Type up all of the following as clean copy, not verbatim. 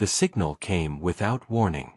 the signal came without warning.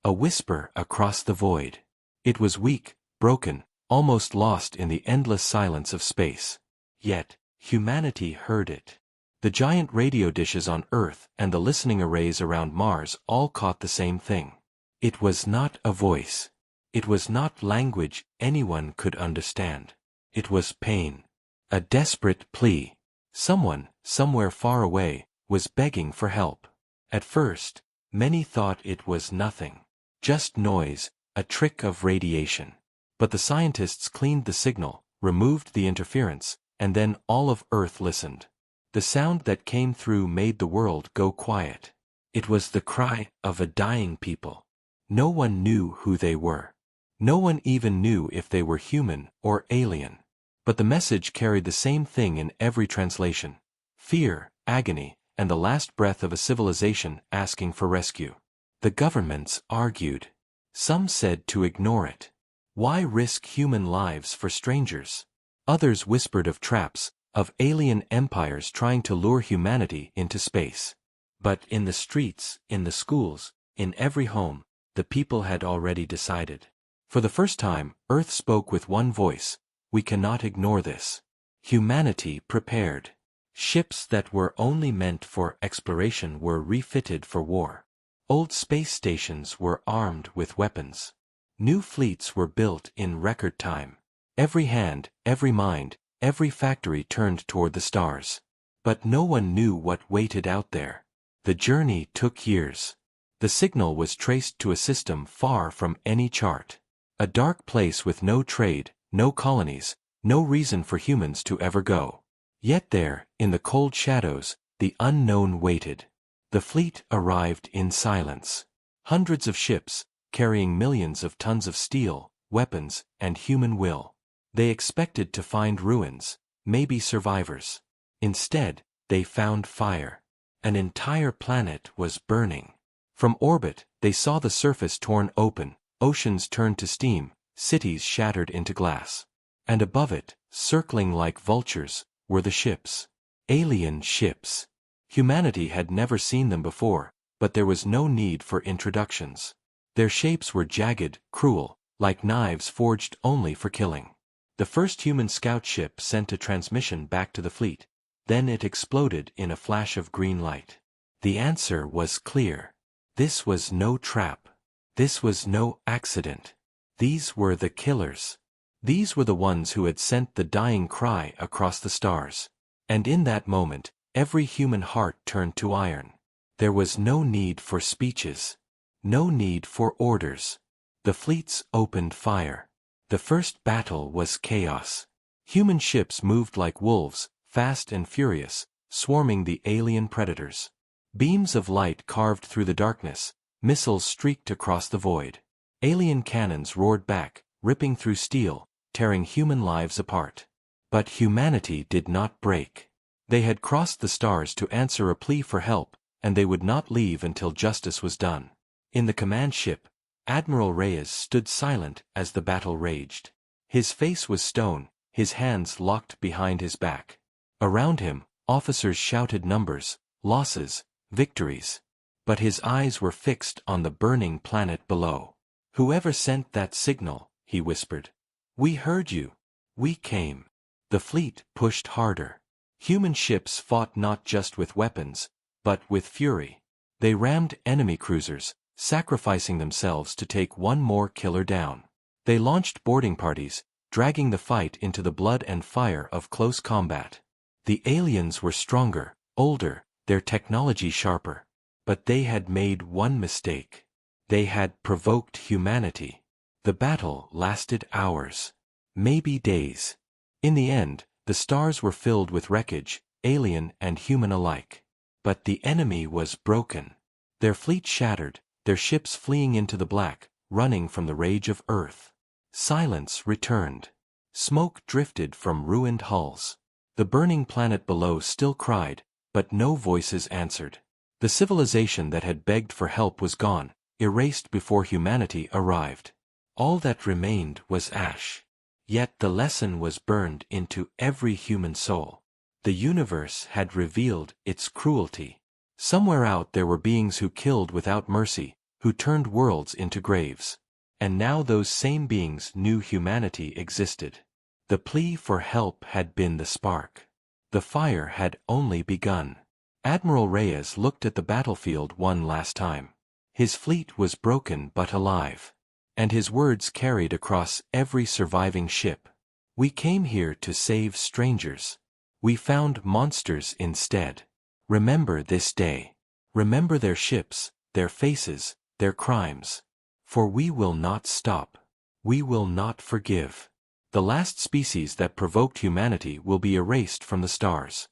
A whisper across the void. It was weak, broken, almost lost in the endless silence of space. Yet, humanity heard it. The giant radio dishes on Earth and the listening arrays around Mars all caught the same thing. It was not a voice. It was not language anyone could understand. It was pain. A desperate plea. Someone, somewhere far away, was begging for help. At first, many thought it was nothing. Just noise, a trick of radiation. But the scientists cleaned the signal, removed the interference, and then all of Earth listened. The sound that came through made the world go quiet. It was the cry of a dying people. No one knew who they were. No one even knew if they were human or alien. But the message carried the same thing in every translation. Fear, agony, and the last breath of a civilization asking for rescue. The governments argued. Some said to ignore it. Why risk human lives for strangers? Others whispered of traps, of alien empires trying to lure humanity into space. But in the streets, in the schools, in every home, the people had already decided. For the first time, Earth spoke with one voice. We cannot ignore this. Humanity prepared. Ships that were only meant for exploration were refitted for war. Old space stations were armed with weapons. New fleets were built in record time. Every hand, every mind, every factory turned toward the stars. But no one knew what waited out there. The journey took years. The signal was traced to a system far from any chart. A dark place with no trade, no colonies, no reason for humans to ever go. Yet there, in the cold shadows, the unknown waited. The fleet arrived in silence. Hundreds of ships, carrying millions of tons of steel, weapons, and human will. They expected to find ruins, maybe survivors. Instead, they found fire. An entire planet was burning. From orbit, they saw the surface torn open, oceans turned to steam, cities shattered into glass. And above it, circling like vultures, were the ships. Alien ships. Humanity had never seen them before, but there was no need for introductions. Their shapes were jagged, cruel, like knives forged only for killing. The first human scout ship sent a transmission back to the fleet. Then it exploded in a flash of green light. The answer was clear. This was no trap. This was no accident. These were the killers. These were the ones who had sent the dying cry across the stars. And in that moment, every human heart turned to iron. There was no need for speeches. No need for orders. The fleets opened fire. The first battle was chaos. Human ships moved like wolves, fast and furious, swarming the alien predators. Beams of light carved through the darkness, missiles streaked across the void. Alien cannons roared back, ripping through steel, tearing human lives apart. But humanity did not break. They had crossed the stars to answer a plea for help, and they would not leave until justice was done. In the command ship, Admiral Reyes stood silent as the battle raged. His face was stone, his hands locked behind his back. Around him, officers shouted numbers, losses, victories. But his eyes were fixed on the burning planet below. "Whoever sent that signal," he whispered. "We heard you. We came." The fleet pushed harder. Human ships fought not just with weapons, but with fury. They rammed enemy cruisers, sacrificing themselves to take one more killer down. They launched boarding parties, dragging the fight into the blood and fire of close combat. The aliens were stronger, older, their technology sharper. But they had made one mistake. They had provoked humanity. The battle lasted hours, maybe days. In the end, the stars were filled with wreckage, alien and human alike. But the enemy was broken. Their fleet shattered, their ships fleeing into the black, running from the rage of Earth. Silence returned. Smoke drifted from ruined hulls. The burning planet below still cried, but no voices answered. The civilization that had begged for help was gone, erased before humanity arrived. All that remained was ash. Yet the lesson was burned into every human soul. The universe had revealed its cruelty. Somewhere out there were beings who killed without mercy, who turned worlds into graves. And now those same beings knew humanity existed. The plea for help had been the spark. The fire had only begun. Admiral Reyes looked at the battlefield one last time. His fleet was broken but alive. And his words carried across every surviving ship. We came here to save strangers. We found monsters instead. Remember this day. Remember their ships, their faces, their crimes. For we will not stop. We will not forgive. The last species that provoked humanity will be erased from the stars.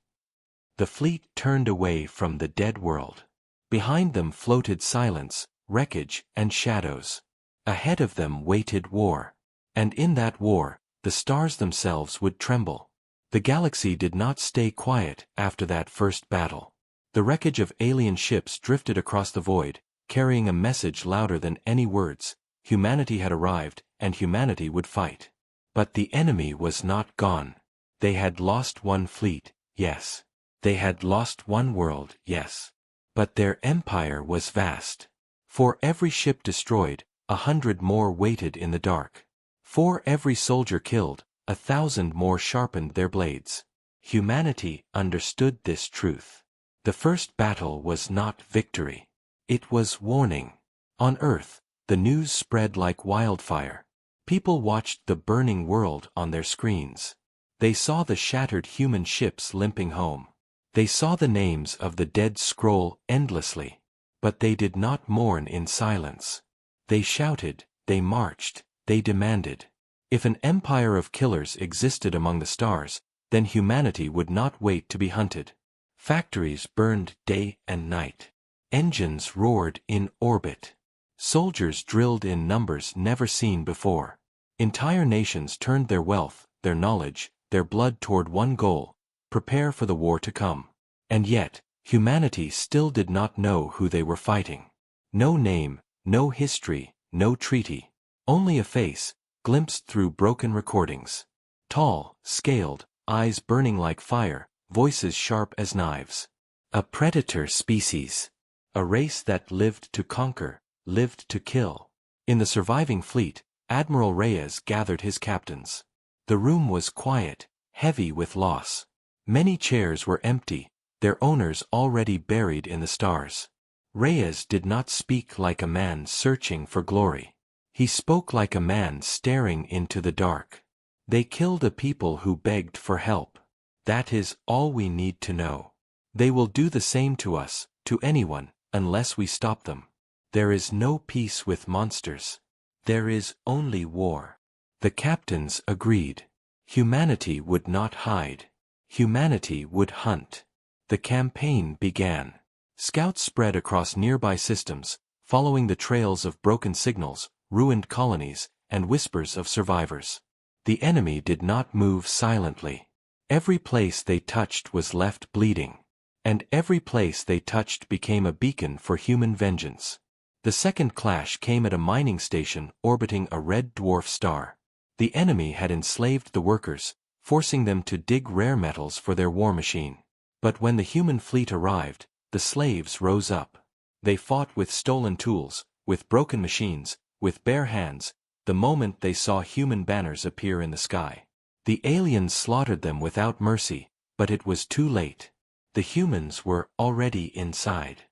The fleet turned away from the dead world. Behind them floated silence, wreckage, and shadows. Ahead of them waited war. And in that war, the stars themselves would tremble. The galaxy did not stay quiet after that first battle. The wreckage of alien ships drifted across the void, carrying a message louder than any words. Humanity had arrived, and humanity would fight. But the enemy was not gone. They had lost one fleet, yes. They had lost one world, yes. But their empire was vast. For every ship destroyed, 100 more waited in the dark. For every soldier killed, 1,000 more sharpened their blades. Humanity understood this truth. The first battle was not victory. It was warning. On Earth, the news spread like wildfire. People watched the burning world on their screens. They saw the shattered human ships limping home. They saw the names of the dead scroll endlessly. But they did not mourn in silence. They shouted, they marched, they demanded. If an empire of killers existed among the stars, then humanity would not wait to be hunted. Factories burned day and night. Engines roared in orbit. Soldiers drilled in numbers never seen before. Entire nations turned their wealth, their knowledge, their blood toward one goal: prepare for the war to come. And yet, humanity still did not know who they were fighting. No name, no history, no treaty. Only a face, glimpsed through broken recordings. Tall, scaled, eyes burning like fire, voices sharp as knives. A predator species. A race that lived to conquer, lived to kill. In the surviving fleet, Admiral Reyes gathered his captains. The room was quiet, heavy with loss. Many chairs were empty, their owners already buried in the stars. Reyes did not speak like a man searching for glory. He spoke like a man staring into the dark. They killed a people who begged for help. That is all we need to know. They will do the same to us, to anyone, unless we stop them. There is no peace with monsters. There is only war. The captains agreed. Humanity would not hide. Humanity would hunt. The campaign began. Scouts spread across nearby systems, following the trails of broken signals, ruined colonies, and whispers of survivors. The enemy did not move silently. Every place they touched was left bleeding. And every place they touched became a beacon for human vengeance. The second clash came at a mining station orbiting a red dwarf star. The enemy had enslaved the workers, forcing them to dig rare metals for their war machine. But when the human fleet arrived, the slaves rose up. They fought with stolen tools, with broken machines, with bare hands, the moment they saw human banners appear in the sky. The aliens slaughtered them without mercy, but it was too late. The humans were already inside.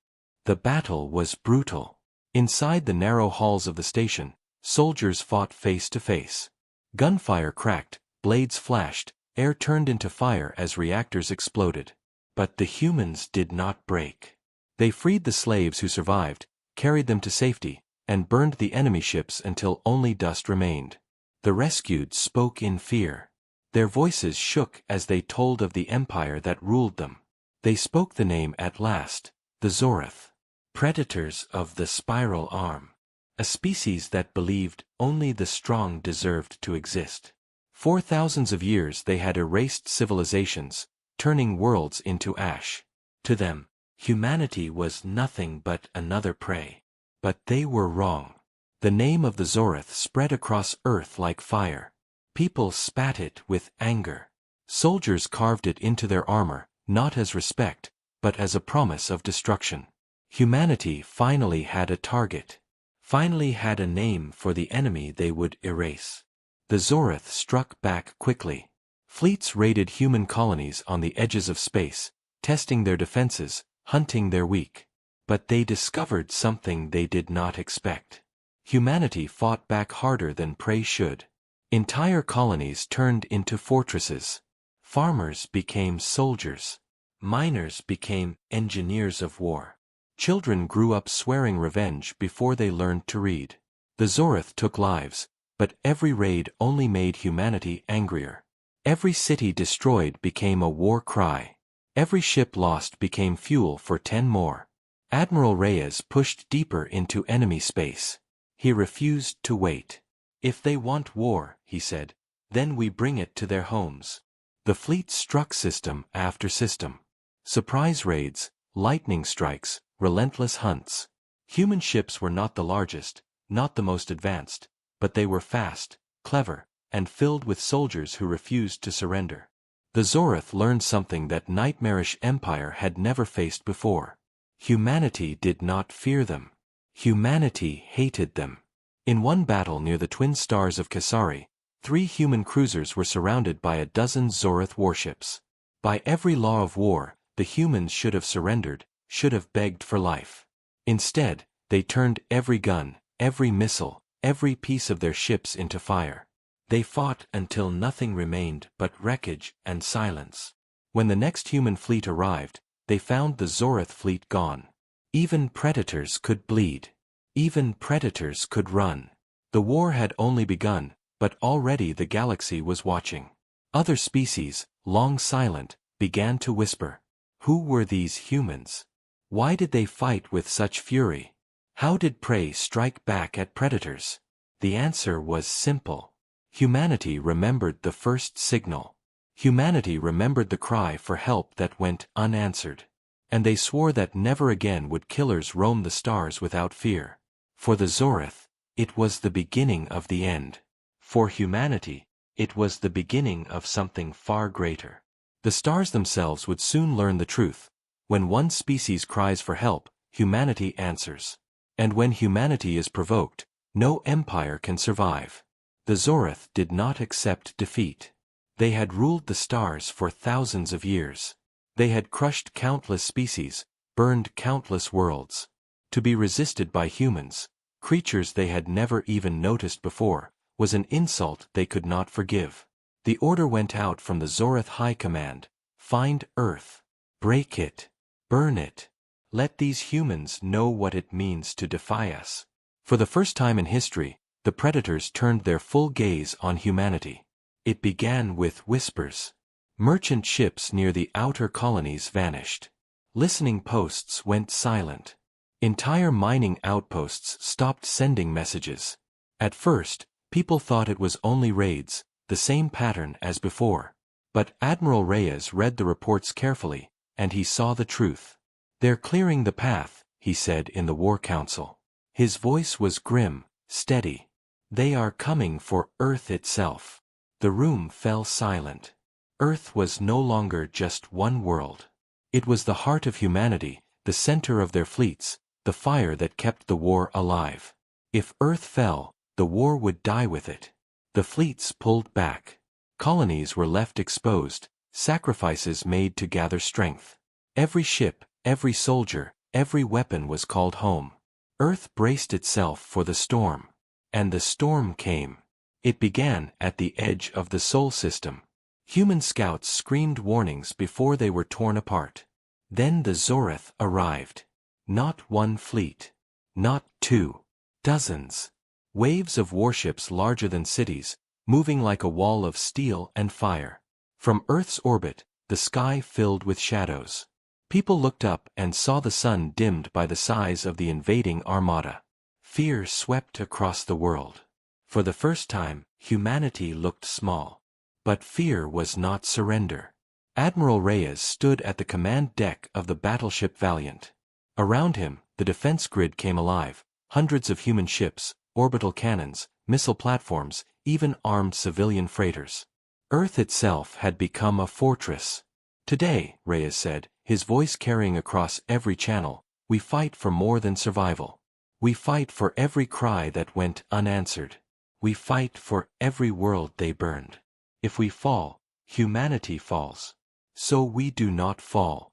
The battle was brutal. Inside the narrow halls of the station, soldiers fought face to face. Gunfire cracked, blades flashed, air turned into fire as reactors exploded. But the humans did not break. They freed the slaves who survived, carried them to safety, and burned the enemy ships until only dust remained. The rescued spoke in fear. Their voices shook as they told of the empire that ruled them. They spoke the name at last, the Zorath. Predators of the spiral arm. A species that believed only the strong deserved to exist. For thousands of years they had erased civilizations, turning worlds into ash. To them, humanity was nothing but another prey. But they were wrong. The name of the Zorath spread across Earth like fire. People spat it with anger. Soldiers carved it into their armor, not as respect, but as a promise of destruction. Humanity finally had a target. Finally had a name for the enemy they would erase. The Zorith struck back quickly. Fleets raided human colonies on the edges of space, testing their defenses, hunting their weak. But they discovered something they did not expect. Humanity fought back harder than prey should. Entire colonies turned into fortresses. Farmers became soldiers. Miners became engineers of war. Children grew up swearing revenge before they learned to read. The Zorith took lives, but every raid only made humanity angrier. Every city destroyed became a war cry. Every ship lost became fuel for 10 more. Admiral Reyes pushed deeper into enemy space. He refused to wait. If they want war, he said, then we bring it to their homes. The fleet struck system after system. Surprise raids, lightning strikes, relentless hunts. Human ships were not the largest, not the most advanced, but they were fast, clever, and filled with soldiers who refused to surrender. The Zorith learned something that nightmarish empire had never faced before. Humanity did not fear them. Humanity hated them. In one battle near the twin stars of Kasari, 3 human cruisers were surrounded by a dozen Zorith warships. By every law of war, the humans should have surrendered, should have begged for life. Instead, they turned every gun, every missile, every piece of their ships into fire. They fought until nothing remained but wreckage and silence. When the next human fleet arrived, they found the Zorith fleet gone. Even predators could bleed. Even predators could run. The war had only begun, but already the galaxy was watching. Other species, long silent, began to whisper. Who were these humans? Why did they fight with such fury? How did prey strike back at predators? The answer was simple. Humanity remembered the first signal. Humanity remembered the cry for help that went unanswered. And they swore that never again would killers roam the stars without fear. For the Zorith, it was the beginning of the end. For humanity, it was the beginning of something far greater. The stars themselves would soon learn the truth. When one species cries for help, humanity answers. And when humanity is provoked, no empire can survive. The Zorith did not accept defeat. They had ruled the stars for thousands of years. They had crushed countless species, burned countless worlds. To be resisted by humans, creatures they had never even noticed before, was an insult they could not forgive. The order went out from the Zorith High Command: find Earth. Break it. Burn it. Let these humans know what it means to defy us. For the first time in history, the predators turned their full gaze on humanity. It began with whispers. Merchant ships near the outer colonies vanished. Listening posts went silent. Entire mining outposts stopped sending messages. At first, people thought it was only raids, the same pattern as before. But Admiral Reyes read the reports carefully, and he saw the truth. They're clearing the path, he said in the War Council. His voice was grim, steady. They are coming for Earth itself. The room fell silent. Earth was no longer just one world. It was the heart of humanity, the center of their fleets, the fire that kept the war alive. If Earth fell, the war would die with it. The fleets pulled back. Colonies were left exposed, sacrifices made to gather strength. Every ship, every soldier, every weapon was called home. Earth braced itself for the storm. And the storm came. It began at the edge of the Sol system. Human scouts screamed warnings before they were torn apart. Then the Zorith arrived. Not one fleet. Not 2. Dozens. Waves of warships larger than cities, moving like a wall of steel and fire. From Earth's orbit, the sky filled with shadows. People looked up and saw the sun dimmed by the size of the invading armada. Fear swept across the world. For the first time, humanity looked small. But fear was not surrender. Admiral Reyes stood at the command deck of the battleship Valiant. Around him, the defense grid came alive, hundreds of human ships, orbital cannons, missile platforms, even armed civilian freighters. Earth itself had become a fortress. Today, Reyes said, his voice carrying across every channel, "We fight for more than survival. We fight for every cry that went unanswered. We fight for every world they burned. If we fall, humanity falls. So we do not fall."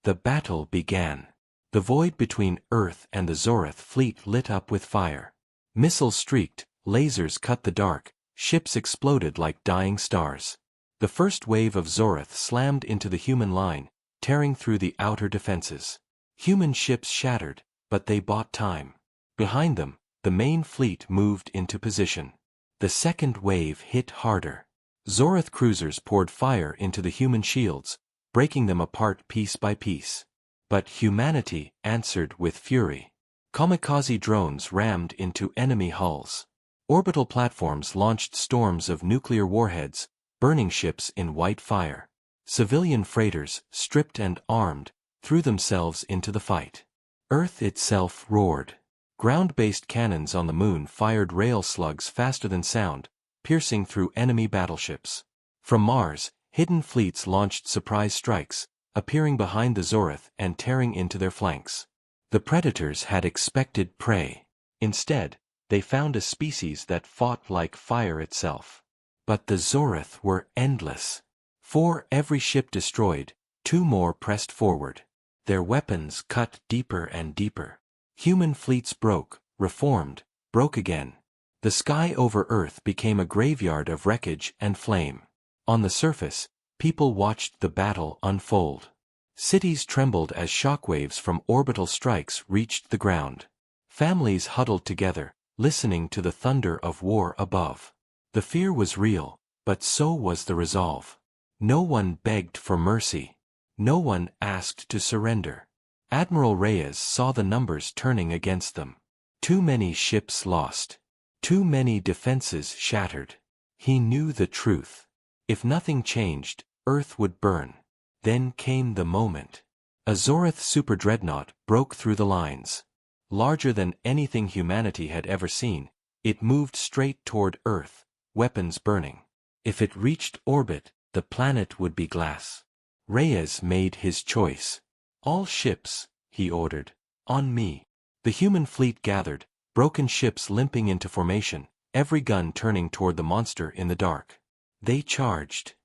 The battle began. The void between Earth and the Zoreth fleet lit up with fire. Missiles streaked, lasers cut the dark, ships exploded like dying stars. The first wave of Zoreth slammed into the human line, tearing through the outer defenses. Human ships shattered, but they bought time. Behind them, the main fleet moved into position. The second wave hit harder. Zoreth cruisers poured fire into the human shields, breaking them apart piece by piece. But humanity answered with fury. Kamikaze drones rammed into enemy hulls. Orbital platforms launched storms of nuclear warheads, burning ships in white fire. Civilian freighters, stripped and armed, threw themselves into the fight. Earth itself roared. Ground-based cannons on the moon fired rail slugs faster than sound, piercing through enemy battleships. From Mars, hidden fleets launched surprise strikes, appearing behind the Zoreth and tearing into their flanks. The predators had expected prey. Instead, they found a species that fought like fire itself. But the Zoreth were endless. For every ship destroyed, 2 more pressed forward. Their weapons cut deeper and deeper. Human fleets broke, reformed, broke again. The sky over Earth became a graveyard of wreckage and flame. On the surface, people watched the battle unfold. Cities trembled as shockwaves from orbital strikes reached the ground. Families huddled together, listening to the thunder of war above. The fear was real, but so was the resolve. No one begged for mercy. No one asked to surrender. Admiral Reyes saw the numbers turning against them. Too many ships lost. Too many defenses shattered. He knew the truth. If nothing changed, Earth would burn. Then came the moment. A Zoreth superdreadnought broke through the lines. Larger than anything humanity had ever seen, it moved straight toward Earth, weapons burning. If it reached orbit, the planet would be glass. Reyes made his choice. "All ships," he ordered, "on me." The human fleet gathered, broken ships limping into formation, every gun turning toward the monster in the dark. They charged.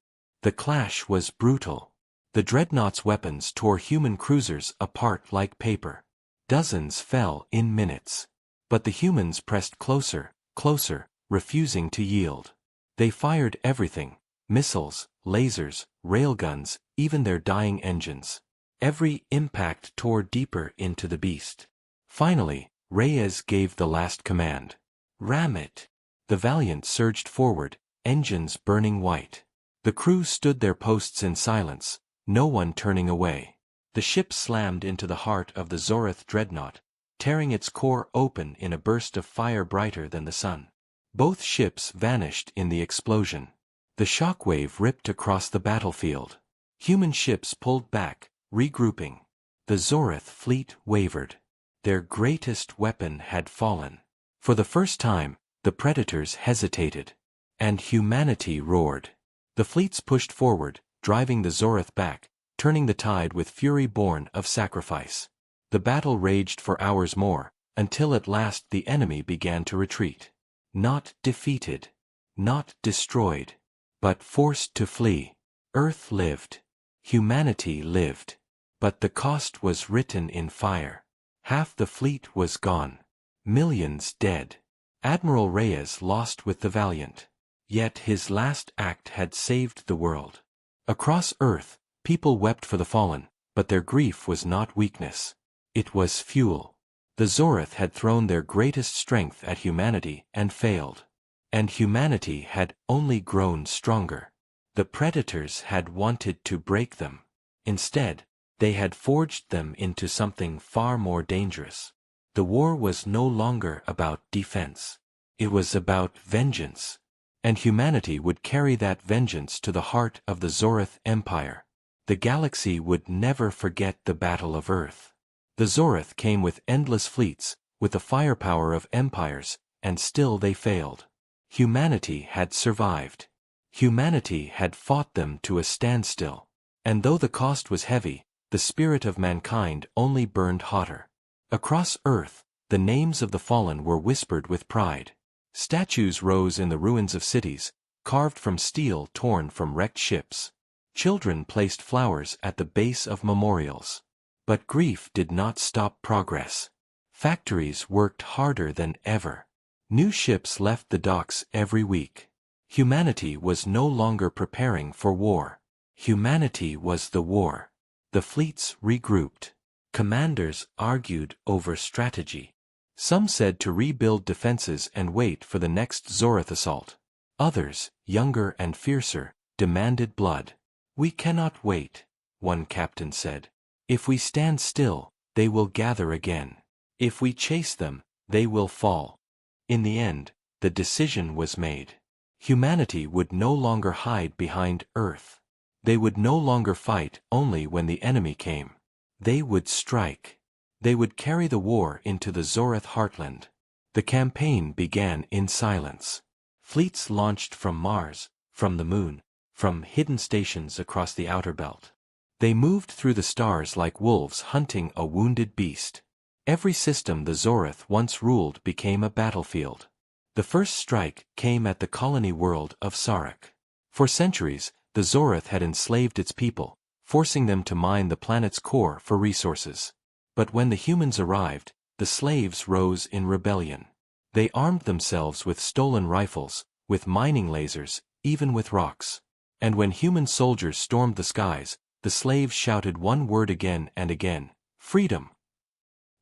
The clash was brutal. The dreadnought's weapons tore human cruisers apart like paper. Dozens fell in minutes. But the humans pressed closer, closer, refusing to yield. They fired everything: missiles, lasers, railguns, even their dying engines. Every impact tore deeper into the beast. Finally, Reyes gave the last command. "Ram it!" The Valiant surged forward, engines burning white. The crew stood their posts in silence, no one turning away. The ship slammed into the heart of the Zoreth dreadnought, tearing its core open in a burst of fire brighter than the sun. Both ships vanished in the explosion. The shockwave ripped across the battlefield. Human ships pulled back, regrouping. The Zoreth fleet wavered. Their greatest weapon had fallen. For the first time, the predators hesitated. And humanity roared. The fleets pushed forward, driving the Zoreth back, turning the tide with fury born of sacrifice. The battle raged for hours more, until at last the enemy began to retreat. Not defeated. Not destroyed. But forced to flee. Earth lived. Humanity lived. But the cost was written in fire. Half the fleet was gone. Millions dead. Admiral Reyes lost with the Valiant. Yet his last act had saved the world. Across Earth, people wept for the fallen, but their grief was not weakness. It was fuel. The Zoreth had thrown their greatest strength at humanity and failed. And humanity had only grown stronger. The predators had wanted to break them. Instead, they had forged them into something far more dangerous. The war was no longer about defense. It was about vengeance. And humanity would carry that vengeance to the heart of the Zoreth Empire. The galaxy would never forget the Battle of Earth. The Zoreth came with endless fleets, with the firepower of empires, and still they failed. Humanity had survived. Humanity had fought them to a standstill. And though the cost was heavy, the spirit of mankind only burned hotter. Across Earth, the names of the fallen were whispered with pride. Statues rose in the ruins of cities, carved from steel torn from wrecked ships. Children placed flowers at the base of memorials. But grief did not stop progress. Factories worked harder than ever. New ships left the docks every week. Humanity was no longer preparing for war. Humanity was the war. The fleets regrouped. Commanders argued over strategy. Some said to rebuild defenses and wait for the next Zorith assault. Others, younger and fiercer, demanded blood. "We cannot wait," one captain said. "If we stand still, they will gather again. If we chase them, they will fall." In the end, the decision was made. Humanity would no longer hide behind Earth. They would no longer fight only when the enemy came. They would strike. They would carry the war into the Zorith heartland. The campaign began in silence. Fleets launched from Mars, from the Moon, from hidden stations across the outer belt. They moved through the stars like wolves hunting a wounded beast. Every system the Zorith once ruled became a battlefield. The first strike came at the colony world of Sarek. For centuries, the Zorith had enslaved its people, forcing them to mine the planet's core for resources. But when the humans arrived, the slaves rose in rebellion. They armed themselves with stolen rifles, with mining lasers, even with rocks. And when human soldiers stormed the skies, the slaves shouted one word again and again: freedom.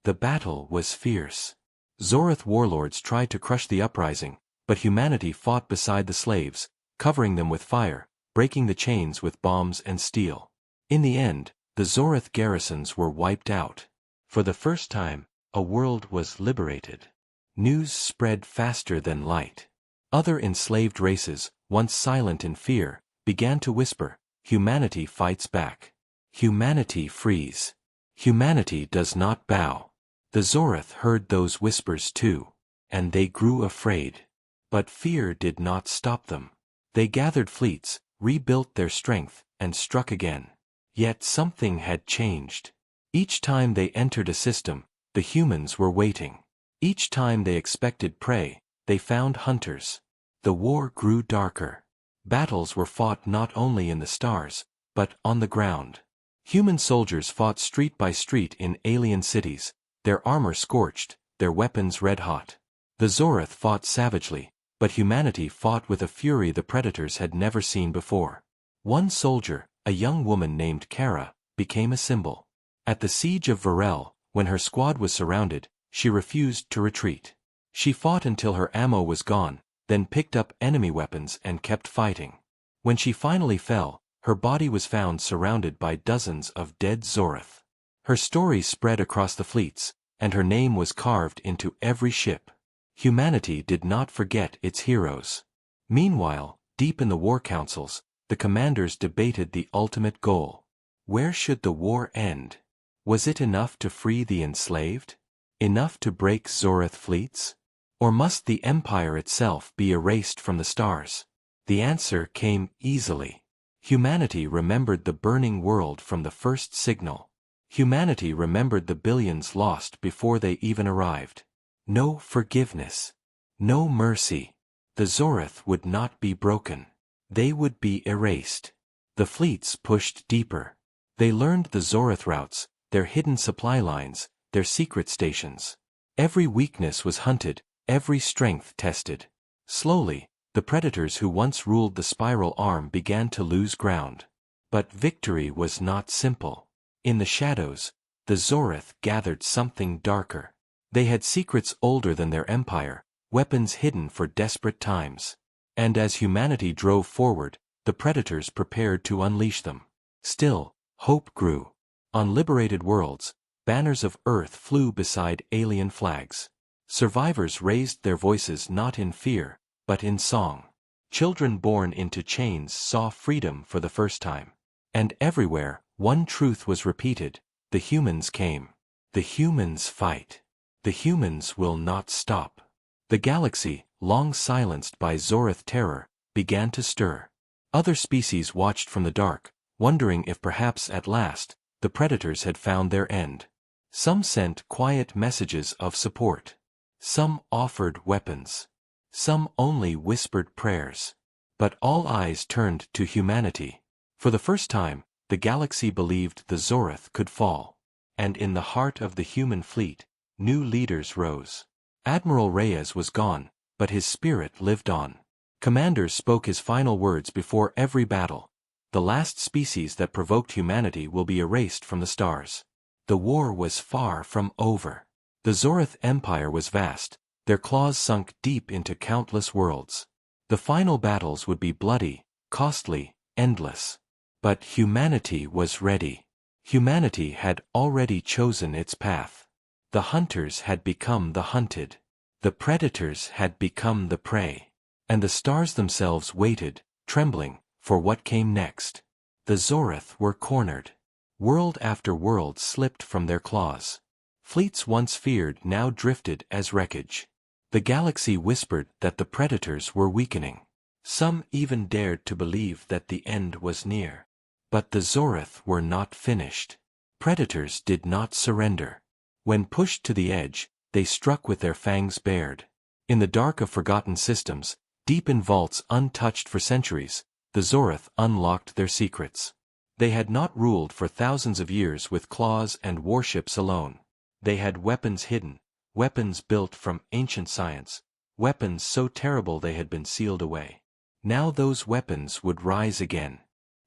The battle was fierce. Zorith warlords tried to crush the uprising, but humanity fought beside the slaves, covering them with fire, breaking the chains with bombs and steel. In the end, the Zorith garrisons were wiped out. For the first time, a world was liberated. News spread faster than light. Other enslaved races, once silent in fear, began to whisper, "Humanity fights back. Humanity frees. Humanity does not bow." The Zorith heard those whispers too, and they grew afraid. But fear did not stop them. They gathered fleets, rebuilt their strength, and struck again. Yet something had changed. Each time they entered a system, the humans were waiting. Each time they expected prey, they found hunters. The war grew darker. Battles were fought not only in the stars, but on the ground. Human soldiers fought street by street in alien cities, their armor scorched, their weapons red-hot. The Zorith fought savagely, but humanity fought with a fury the predators had never seen before. One soldier, a young woman named Kara, became a symbol. At the siege of Varel, when her squad was surrounded, she refused to retreat. She fought until her ammo was gone, then picked up enemy weapons and kept fighting. When she finally fell, her body was found surrounded by dozens of dead Zorith. Her story spread across the fleets, and her name was carved into every ship. Humanity did not forget its heroes. Meanwhile, deep in the war councils, the commanders debated the ultimate goal. Where should the war end? Was it enough to free the enslaved? Enough to break Zorith fleets? Or must the empire itself be erased from the stars? The answer came easily. Humanity remembered the burning world from the first signal. Humanity remembered the billions lost before they even arrived. No forgiveness. No mercy. The Zorith would not be broken. They would be erased. The fleets pushed deeper. They learned the Zorith routes, their hidden supply lines, their secret stations. Every weakness was hunted, every strength tested. Slowly, the predators who once ruled the spiral arm began to lose ground. But victory was not simple. In the shadows, the Zorith gathered something darker. They had secrets older than their empire, weapons hidden for desperate times. And as humanity drove forward, the predators prepared to unleash them. Still, hope grew. On liberated worlds, banners of Earth flew beside alien flags. Survivors raised their voices not in fear, but in song. Children born into chains saw freedom for the first time. And everywhere, one truth was repeated: the humans came. The humans fight. The humans will not stop. The galaxy, long silenced by Zorith terror, began to stir. Other species watched from the dark, wondering if perhaps at last, the predators had found their end. Some sent quiet messages of support. Some offered weapons. Some only whispered prayers. But all eyes turned to humanity. For the first time, the galaxy believed the Zorith could fall. And in the heart of the human fleet, new leaders rose. Admiral Reyes was gone, but his spirit lived on. Commanders spoke his final words before every battle. The last species that provoked humanity will be erased from the stars. The war was far from over. The Zorith Empire was vast, their claws sunk deep into countless worlds. The final battles would be bloody, costly, endless. But humanity was ready. Humanity had already chosen its path. The hunters had become the hunted. The predators had become the prey. And the stars themselves waited, trembling, for what came next. The Zorith were cornered. World after world slipped from their claws. Fleets once feared now drifted as wreckage. The galaxy whispered that the predators were weakening. Some even dared to believe that the end was near. But the Zorith were not finished. Predators did not surrender. When pushed to the edge, they struck with their fangs bared. In the dark of forgotten systems, deep in vaults untouched for centuries, the Zorith unlocked their secrets. They had not ruled for thousands of years with claws and warships alone. They had weapons hidden, weapons built from ancient science, weapons so terrible they had been sealed away. Now those weapons would rise again.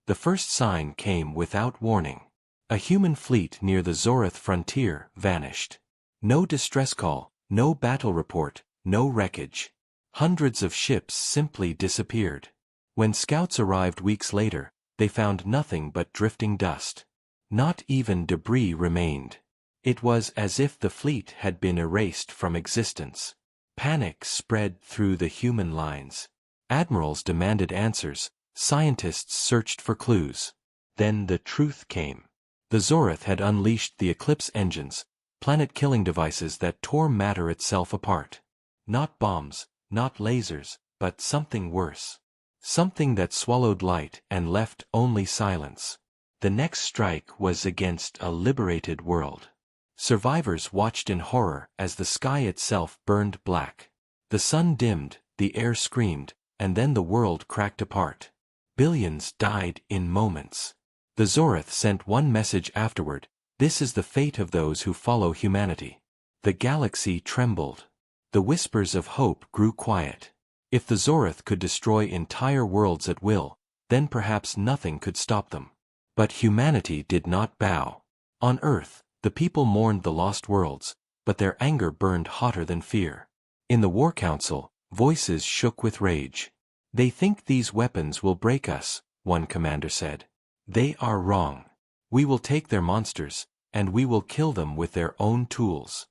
The first sign came without warning. A human fleet near the Zorith frontier vanished. No distress call, no battle report, no wreckage. Hundreds of ships simply disappeared. When scouts arrived weeks later, they found nothing but drifting dust. Not even debris remained. It was as if the fleet had been erased from existence. Panic spread through the human lines. Admirals demanded answers, scientists searched for clues. Then the truth came. The Zorith had unleashed the Eclipse engines, planet-killing devices that tore matter itself apart. Not bombs, not lasers, but something worse. Something that swallowed light and left only silence. The next strike was against a liberated world. Survivors watched in horror as the sky itself burned black. The sun dimmed, the air screamed, and then the world cracked apart. Billions died in moments. The Zorith sent one message afterward: "This is the fate of those who follow humanity." The galaxy trembled. The whispers of hope grew quiet. If the Zorith could destroy entire worlds at will, then perhaps nothing could stop them. But humanity did not bow. On Earth, the people mourned the lost worlds, but their anger burned hotter than fear. In the War Council, voices shook with rage. "They think these weapons will break us," one commander said. "They are wrong. We will take their monsters, and we will kill them with their own tools."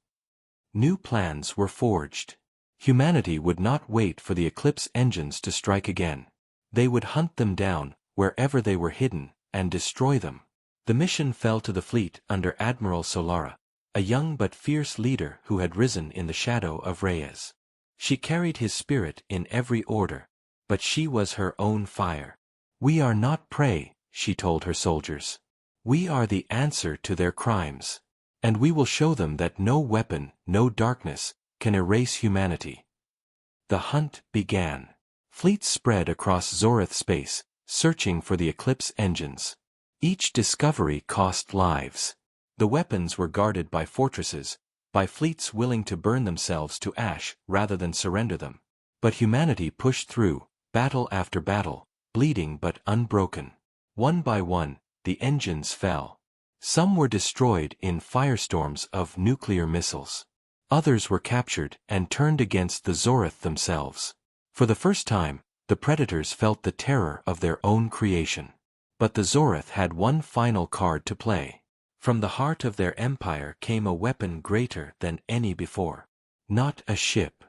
New plans were forged. Humanity would not wait for the Eclipse engines to strike again. They would hunt them down, wherever they were hidden, and destroy them. The mission fell to the fleet under Admiral Solara, a young but fierce leader who had risen in the shadow of Reyes. She carried his spirit in every order, but she was her own fire. "We are not prey," she told her soldiers. "We are the answer to their crimes. And we will show them that no weapon, no darkness, can erase humanity." The hunt began. Fleets spread across Zorith space, searching for the Eclipse engines. Each discovery cost lives. The weapons were guarded by fortresses, by fleets willing to burn themselves to ash rather than surrender them. But humanity pushed through, battle after battle, bleeding but unbroken. One by one, the engines fell. Some were destroyed in firestorms of nuclear missiles. Others were captured and turned against the Zorith themselves. For the first time, the predators felt the terror of their own creation. But the Zorith had one final card to play. From the heart of their empire came a weapon greater than any before. Not a ship.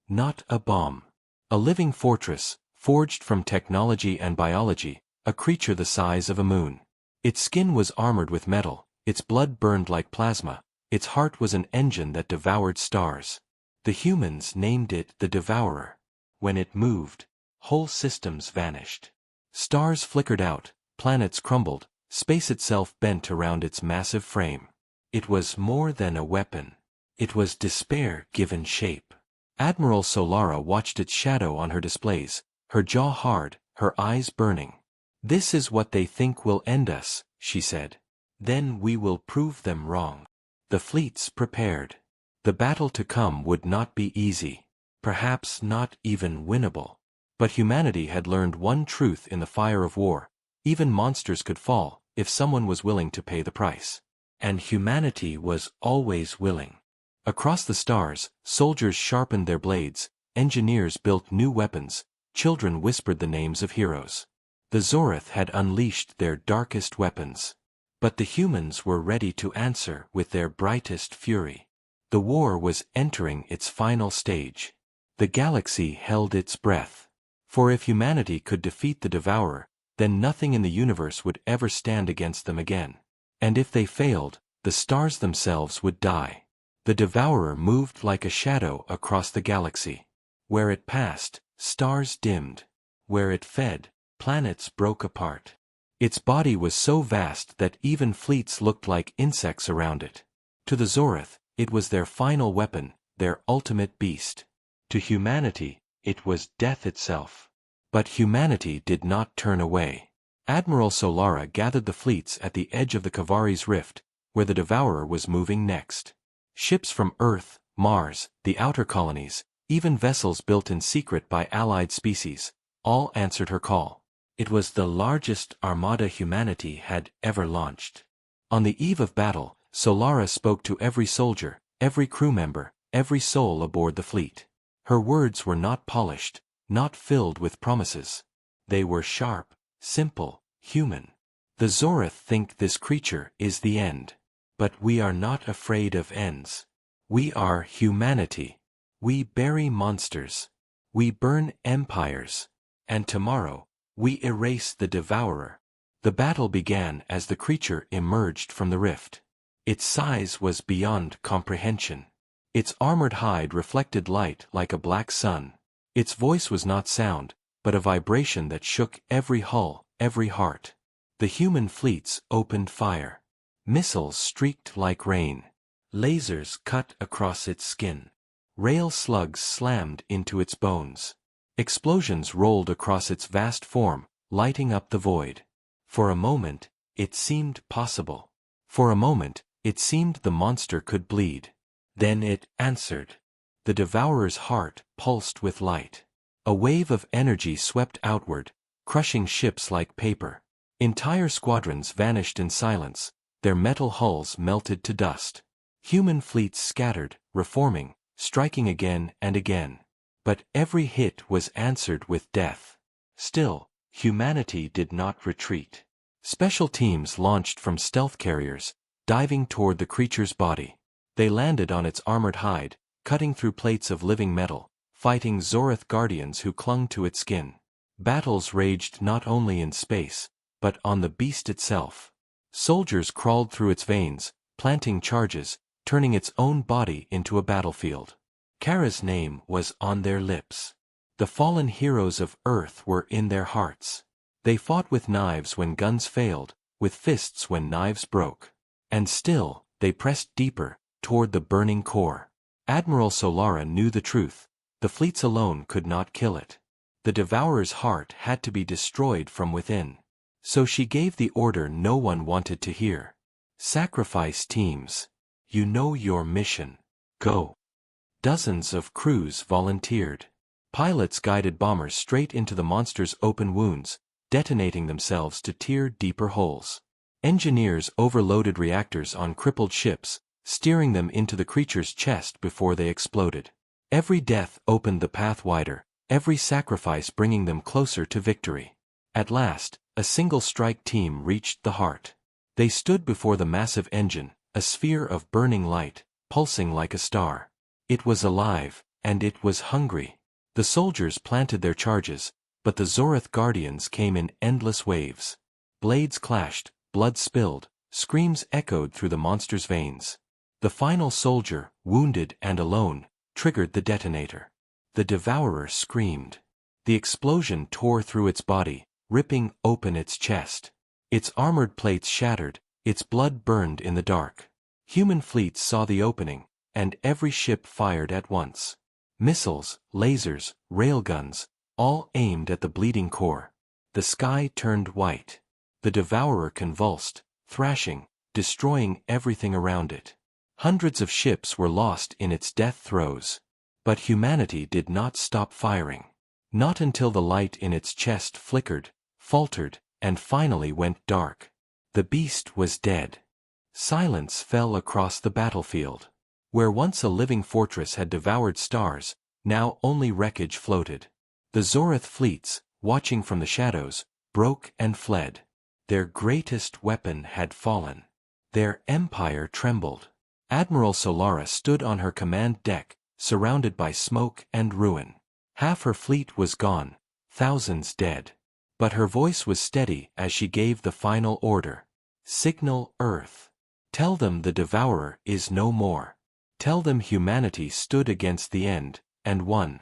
Not a bomb. A living fortress, forged from technology and biology, a creature the size of a moon. Its skin was armored with metal, its blood burned like plasma, its heart was an engine that devoured stars. The humans named it the Devourer. When it moved, whole systems vanished. Stars flickered out, planets crumbled, Space itself bent around its massive frame. It was more than a weapon. It was despair given shape. Admiral Solara watched its shadow on her displays, her jaw hard, her eyes burning. "This is what they think will end us," she said. "Then we will prove them wrong." The fleets prepared. The battle to come would not be easy, perhaps not even winnable. But humanity had learned one truth in the fire of war: even monsters could fall, if someone was willing to pay the price. And humanity was always willing. Across the stars, soldiers sharpened their blades, engineers built new weapons, children whispered the names of heroes. The Zorith had unleashed their darkest weapons. But the humans were ready to answer with their brightest fury. The war was entering its final stage. The galaxy held its breath. For if humanity could defeat the Devourer, then nothing in the universe would ever stand against them again. And if they failed, the stars themselves would die. The Devourer moved like a shadow across the galaxy. Where it passed, stars dimmed. Where it fed, planets broke apart. Its body was so vast that even fleets looked like insects around it. To the Zorith, it was their final weapon, their ultimate beast. To humanity, it was death itself. But humanity did not turn away. Admiral Solara gathered the fleets at the edge of the Kavari's rift, where the Devourer was moving next. Ships from Earth, Mars, the outer colonies, even vessels built in secret by allied species, all answered her call. It was the largest armada humanity had ever launched. On the eve of battle, Solara spoke to every soldier, every crew member, every soul aboard the fleet. Her words were not polished, not filled with promises. They were sharp, simple, human. The Zorith think this creature is the end. But we are not afraid of ends. We are humanity. We bury monsters. We burn empires. And tomorrow, we erase the Devourer. The battle began as the creature emerged from the rift. Its size was beyond comprehension. Its armored hide reflected light like a black sun. Its voice was not sound, but a vibration that shook every hull, every heart. The human fleets opened fire. Missiles streaked like rain. Lasers cut across its skin. Rail slugs slammed into its bones. Explosions rolled across its vast form, lighting up the void. For a moment, it seemed possible. For a moment, it seemed the monster could bleed. Then it answered. The Devourer's heart pulsed with light. A wave of energy swept outward, crushing ships like paper. Entire squadrons vanished in silence, their metal hulls melted to dust. Human fleets scattered, reforming, striking again and again. But every hit was answered with death. Still, humanity did not retreat. Special teams launched from stealth carriers, diving toward the creature's body. They landed on its armored hide, cutting through plates of living metal, fighting Zorith guardians who clung to its skin. Battles raged not only in space, but on the beast itself. Soldiers crawled through its veins, planting charges, turning its own body into a battlefield. Kara's name was on their lips. The fallen heroes of Earth were in their hearts. They fought with knives when guns failed, with fists when knives broke. And still, they pressed deeper, toward the burning core. Admiral Solara knew the truth. The fleets alone could not kill it. The Devourer's heart had to be destroyed from within. So she gave the order no one wanted to hear. Sacrifice teams. You know your mission. Go. Dozens of crews volunteered. Pilots guided bombers straight into the monster's open wounds, detonating themselves to tear deeper holes. Engineers overloaded reactors on crippled ships, steering them into the creature's chest before they exploded. Every death opened the path wider, every sacrifice bringing them closer to victory. At last, a single strike team reached the heart. They stood before the massive engine, a sphere of burning light, pulsing like a star. It was alive, and it was hungry. The soldiers planted their charges, but the Zorith guardians came in endless waves. Blades clashed, blood spilled, screams echoed through the monster's veins. The final soldier, wounded and alone, triggered the detonator. The Devourer screamed. The explosion tore through its body, ripping open its chest. Its armored plates shattered, its blood burned in the dark. Human fleets saw the opening, and every ship fired at once. Missiles, lasers, railguns, all aimed at the bleeding core. The sky turned white. The devourer convulsed, thrashing, destroying everything around it. Hundreds of ships were lost in its death throes. But humanity did not stop firing. Not until the light in its chest flickered, faltered, and finally went dark. The beast was dead. Silence fell across the battlefield. Where once a living fortress had devoured stars, now only wreckage floated. The Zorith fleets, watching from the shadows, broke and fled. Their greatest weapon had fallen. Their empire trembled. Admiral Solara stood on her command deck, surrounded by smoke and ruin. Half her fleet was gone, thousands dead. But her voice was steady as she gave the final order. Signal Earth. Tell them the devourer is no more. Tell them humanity stood against the end, and won.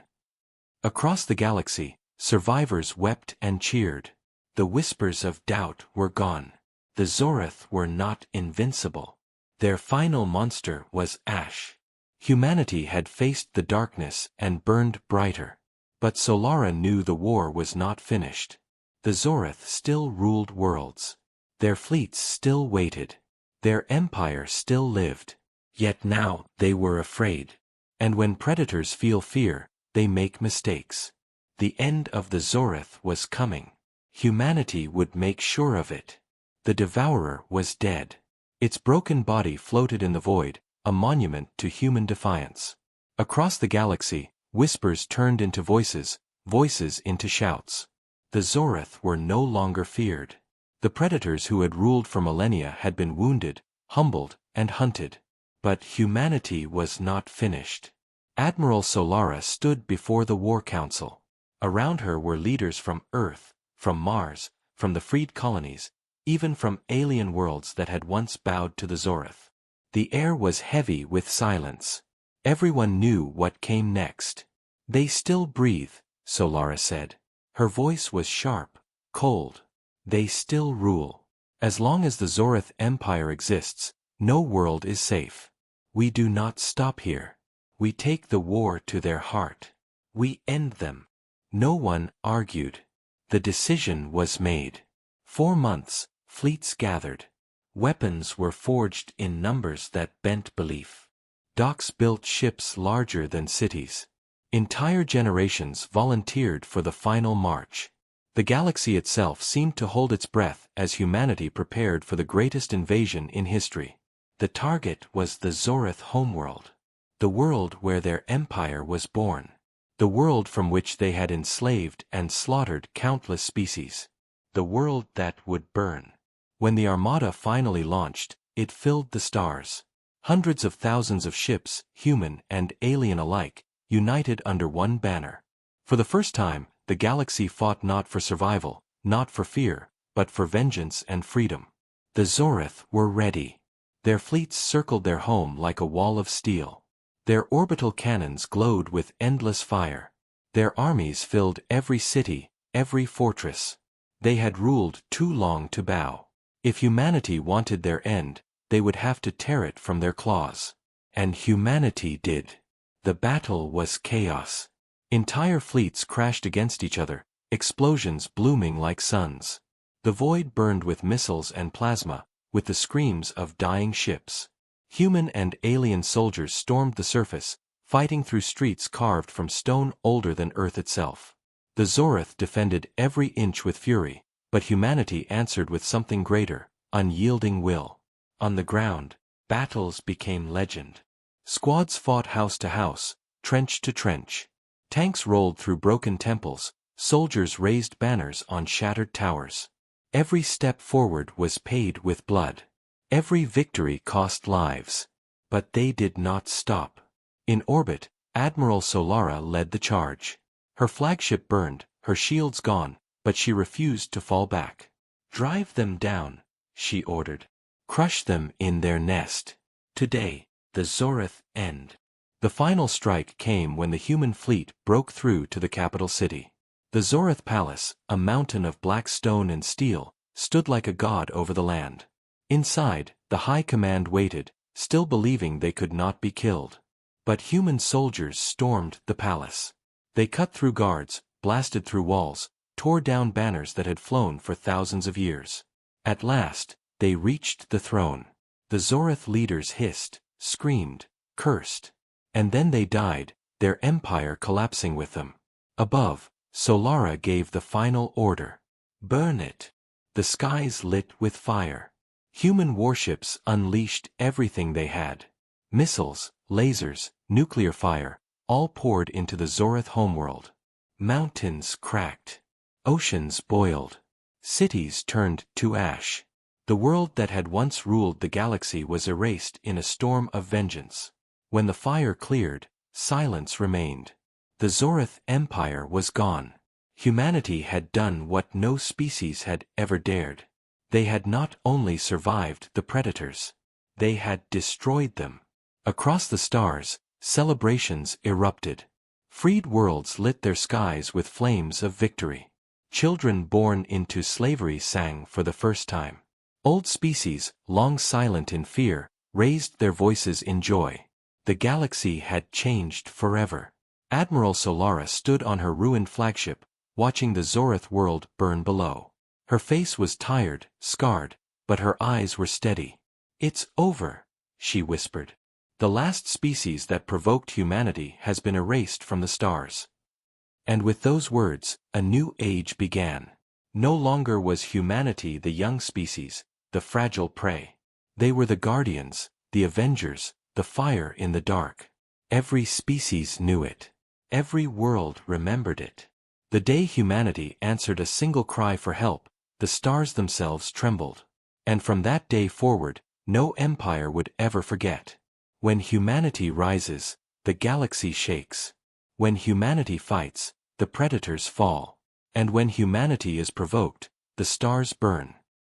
Across the galaxy, survivors wept and cheered. The whispers of doubt were gone. The Zorith were not invincible. Their final monster was ash. Humanity had faced the darkness and burned brighter. But Solara knew the war was not finished. The Zorith still ruled worlds. Their fleets still waited. Their empire still lived. Yet now they were afraid. And when predators feel fear, they make mistakes. The end of the Zorith was coming. Humanity would make sure of it. The devourer was dead. Its broken body floated in the void, a monument to human defiance. Across the galaxy, whispers turned into voices, voices into shouts. The Zorith were no longer feared. The predators who had ruled for millennia had been wounded, humbled, and hunted. But humanity was not finished. Admiral Solara stood before the War Council. Around her were leaders from Earth, from Mars, from the freed colonies, even from alien worlds that had once bowed to the Zorith. The air was heavy with silence. Everyone knew what came next. They still breathe, Solara said. Her voice was sharp, cold. They still rule. As long as the Zorith Empire exists, no world is safe. We do not stop here. We take the war to their heart. We end them. No one argued. The decision was made. 4 months, fleets gathered. Weapons were forged in numbers that bent belief. Docks built ships larger than cities. Entire generations volunteered for the final march. The galaxy itself seemed to hold its breath as humanity prepared for the greatest invasion in history. The target was the Zorith homeworld. The world where their empire was born. The world from which they had enslaved and slaughtered countless species. The world that would burn. When the Armada finally launched, it filled the stars. Hundreds of thousands of ships, human and alien alike, united under one banner. For the first time, the galaxy fought not for survival, not for fear, but for vengeance and freedom. The Zorith were ready. Their fleets circled their home like a wall of steel. Their orbital cannons glowed with endless fire. Their armies filled every city, every fortress. They had ruled too long to bow. If humanity wanted their end, they would have to tear it from their claws. And humanity did. The battle was chaos. Entire fleets crashed against each other, explosions blooming like suns. The void burned with missiles and plasma, with the screams of dying ships. Human and alien soldiers stormed the surface, fighting through streets carved from stone older than Earth itself. The Zorith defended every inch with fury, but humanity answered with something greater, unyielding will. On the ground, battles became legend. Squads fought house to house, trench to trench. Tanks rolled through broken temples, soldiers raised banners on shattered towers. Every step forward was paid with blood. Every victory cost lives. But they did not stop. In orbit, Admiral Solara led the charge. Her flagship burned, her shields gone, but she refused to fall back. "Drive them down," she ordered. "Crush them in their nest. Today, the Zorith end." The final strike came when the human fleet broke through to the capital city. The Zorith Palace, a mountain of black stone and steel, stood like a god over the land. Inside, the high command waited, still believing they could not be killed. But human soldiers stormed the palace. They cut through guards, blasted through walls, tore down banners that had flown for thousands of years. At last, they reached the throne. The Zorith leaders hissed, screamed, cursed. And then they died, their empire collapsing with them. Above, Solara gave the final order. Burn it. The skies lit with fire. Human warships unleashed everything they had. Missiles, lasers, nuclear fire, all poured into the Zorith homeworld. Mountains cracked. Oceans boiled. Cities turned to ash. The world that had once ruled the galaxy was erased in a storm of vengeance. When the fire cleared, silence remained. The Zorith Empire was gone. Humanity had done what no species had ever dared. They had not only survived the predators, they had destroyed them. Across the stars, celebrations erupted. Freed worlds lit their skies with flames of victory. Children born into slavery sang for the first time. Old species, long silent in fear, raised their voices in joy. The galaxy had changed forever. Admiral Solara stood on her ruined flagship, watching the Zorith world burn below. Her face was tired, scarred, but her eyes were steady. "It's over," she whispered. "The last species that provoked humanity has been erased from the stars." And with those words, a new age began. No longer was humanity the young species, the fragile prey. They were the guardians, the avengers, the fire in the dark. Every species knew it. Every world remembered it. The day humanity answered a single cry for help, the stars themselves trembled. And from that day forward, no empire would ever forget. When humanity rises, the galaxy shakes. When humanity fights, the predators fall. And when humanity is provoked, the stars burn.